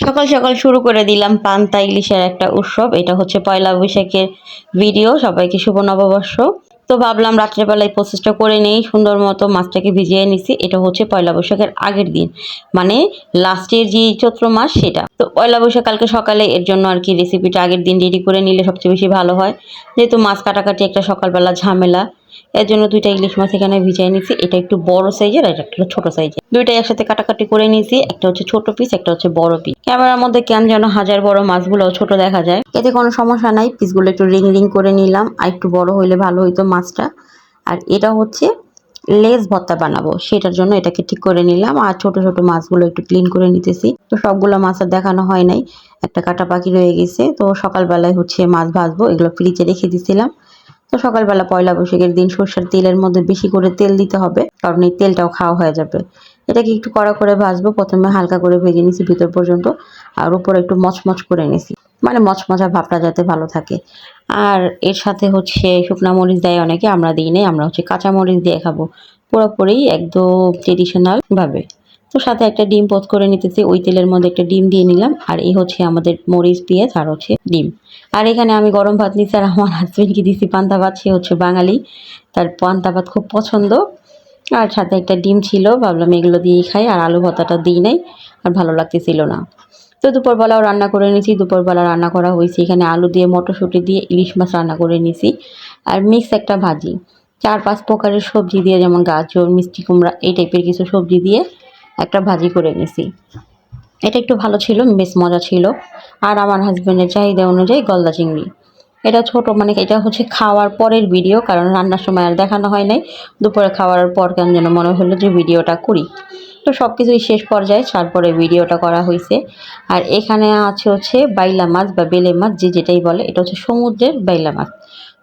সকাল সকাল শুরু করে দিলাম পান্তা ইলিশের একটা উৎসব। এটা হচ্ছে পয়লা বৈশাখের ভিডিও। সবাইকে শুভ নববর্ষ। তো ভাবলাম রাত্রেবেলায় প্রসেসটা করে নেই, সুন্দর মতো মাছটাকে ভিজিয়ে নিছি। এটা হচ্ছে পয়লা বৈশাখের আগের দিন, মানে লাস্টের যে চৈত্র মাস সেটা। তো পয়লা বৈশাখ কালকে সকালে, এর জন্য আর কি রেসিপিটা আগের দিন রেডি করে নিলে সবচেয়ে বেশি ভালো হয়, যেহেতু মাছ কাটাকাটি একটা সকালবেলা ঝামেলা। এর জন্য দুইটা ইলিশ মাছ এখানে ভিজিয়ে নিছি। এটা একটু বড় সাইজের আর একটা ছোট সাইজের, দুইটাই একসাথে কাটাকাটি করে নিয়েছি। একটা হচ্ছে ছোট পিস, একটা হচ্ছে বড় পিস। ক্যামেরার মধ্যে কেন যেন হাজার বড় মাছগুলো ছোট দেখা যায়, এতে কোনো সমস্যা নাই। পিসগুলো একটু রিং রিং করে নিলাম, আর একটু বড় হইলে ভালো হইতো মাছটা। আর এটা হচ্ছে লেজ ভর্তা বানাবো, সেটার জন্য এটাকে ঠিক করে নিলাম। আর ছোট ছোট মাছগুলো একটু ক্লিন করে নিতেছি। তো সবগুলো মাছ আর দেখানো হয় নাই, একটা কাটা বাকি রয়ে গেছে। তো সকালবেলায় হচ্ছে মাছ ভাজবো, এগুলো ফ্রিজে রেখে দিছিলাম। তো সকালবেলা পয়লা বৈশাখের দিন সরষের তেলের মধ্যে বেশি করে তেল দিতে হবে, কারণ এই তেলটাও খাওয়া হয়ে যাবে। এটাকে একটু কড়া করে ভাজবো। প্রথমে হালকা করে ভেজে নিছি ভিতর পর্যন্ত, আর উপরে একটু মচমচ করে নিছি, মানে মচমচা ভাবটা যাতে ভালো থাকে। আর এর সাথে হচ্ছে শুকনা মরিচ দেয় অনেকে, আমরা দিই নাই, আমরা হচ্ছে কাঁচা মরিচ দিয়ে খাবো পুরোপুরি একদম ট্রেডিশনাল ভাবে। তো সাথে একটা ডিম পোচ করে নিতেছি, ওই তেলের মধ্যে একটা ডিম দিয়ে নিলাম। আর এই হচ্ছে আমাদের মরিচ, পেঁয়াজ আর হচ্ছে ডিম। আর এখানে আমি গরম ভাত নিচ্ছি, আর আমার হাজবেন্ডকে দিছি পান্তা ভাত। সে হচ্ছে বাঙালি, তার পান্তা ভাত খুব পছন্দ। আর সাথে একটা ডিম ছিল, ভাবলাম এগুলো দিয়েই খাই। আর আলু ভর্তাটা দিই নাই, আর ভালো লাগতেছিল না। তো দুপুরবেলাও রান্না করে নিয়েছি। দুপুরবেলা রান্না করা হয়েছে এখানে আলু দিয়ে, মটরশুঁটি দিয়ে ইলিশ মাছ রান্না করে নিয়েছি। আর মিক্স একটা ভাজি, 4-5 প্রকারের সবজি দিয়ে, যেমন গাজর, মিষ্টি কুমড়া, এই টাইপের কিছু সবজি দিয়ে একটা ভাজি করে নিয়েছি। এটা একটু ভালো ছিল, বেশ মজা ছিল। আর আমার হাজবেন্ডের চাহিদা অনুযায়ী গলদা চিংড়ি। এটা ছোট, মানে এটা হচ্ছে খাওয়ার পরের ভিডিও, কারণ রান্নার সময় আর দেখানো হয় নাই। দুপুরে খাওয়ার পর কেন যেন মনে হলো যে ভিডিওটা করি। তো সব কিছুই শেষ পর্যায়ে তারপরে ভিডিওটা করা হয়েছে। আর এখানে আছে হচ্ছে বাইলা মাছ বা বেলে মাছ, যে যেটাই বলে। এটা হচ্ছে সমুদ্রের বাইলা মাছ,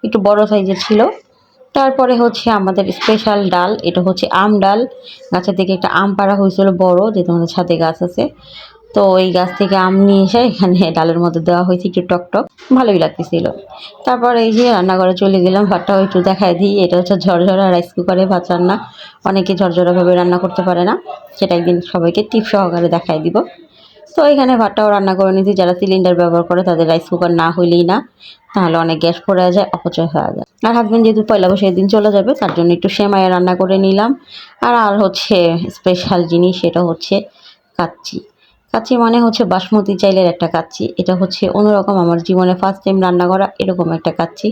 একটু বড় সাইজের ছিল। তারপরে হচ্ছে আমাদের স্পেশাল ডাল, এটা হচ্ছে আম ডাল। গাছের থেকে একটা আম পাড়া হয়েছিল বড়, যে তোমাদের ছাদে গাছ আছে। তো এই গাছ থেকে আম নিয়ে এসে এখানে ডালের মধ্যে দেওয়া হয়েছে, একটু টক টক, ভালোই লাগতেছিল। তারপর এই যে রান্নাঘরে চলে গেলাম, ভাতটাও একটু দেখায় দিই। এটা হচ্ছে ঝরঝরা রাইস কুকারে ভাত রান্না। অনেকে ঝরঝরাভাবে রান্না করতে পারে না, সেটা একদিন সবাইকে টিপ সহকারে দেখায় দিব। তো এখানে ভাতটাও রান্না করে নিয়েছি। যারা সিলিন্ডার ব্যবহার করে তাদের রাইস কুকার না হইলেই না, তাহলে অনেক গ্যাস পড়ে যায়, অপচয় হয়ে যায়। আর হাজবেন্ড যেহেতু পয়লা বৈশাখের দিন চলে যাবে, তার জন্য একটু সেমাই রান্না করে নিলাম। আর হচ্ছে স্পেশাল জিনিস, সেটা হচ্ছে কাচ্চি। কাচ্চি মানে হচ্ছে বাসমতি চাইলের একটা কাচ্চি। এটা হচ্ছে অন্যরকম, আমার জীবনে ফার্স্ট টাইম রান্না করা এরকম একটা কাচ্চি।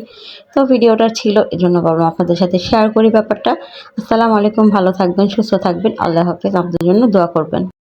তো ভিডিওটা ছিল, এজন্য ভাবলাম আপনাদের সাথে শেয়ার করি ব্যাপারটা। আসসালামু আলাইকুম, ভালো থাকবেন, সুস্থ থাকবেন, আল্লাহ হাফেজ। আপনাদের জন্য দোয়া করবেন।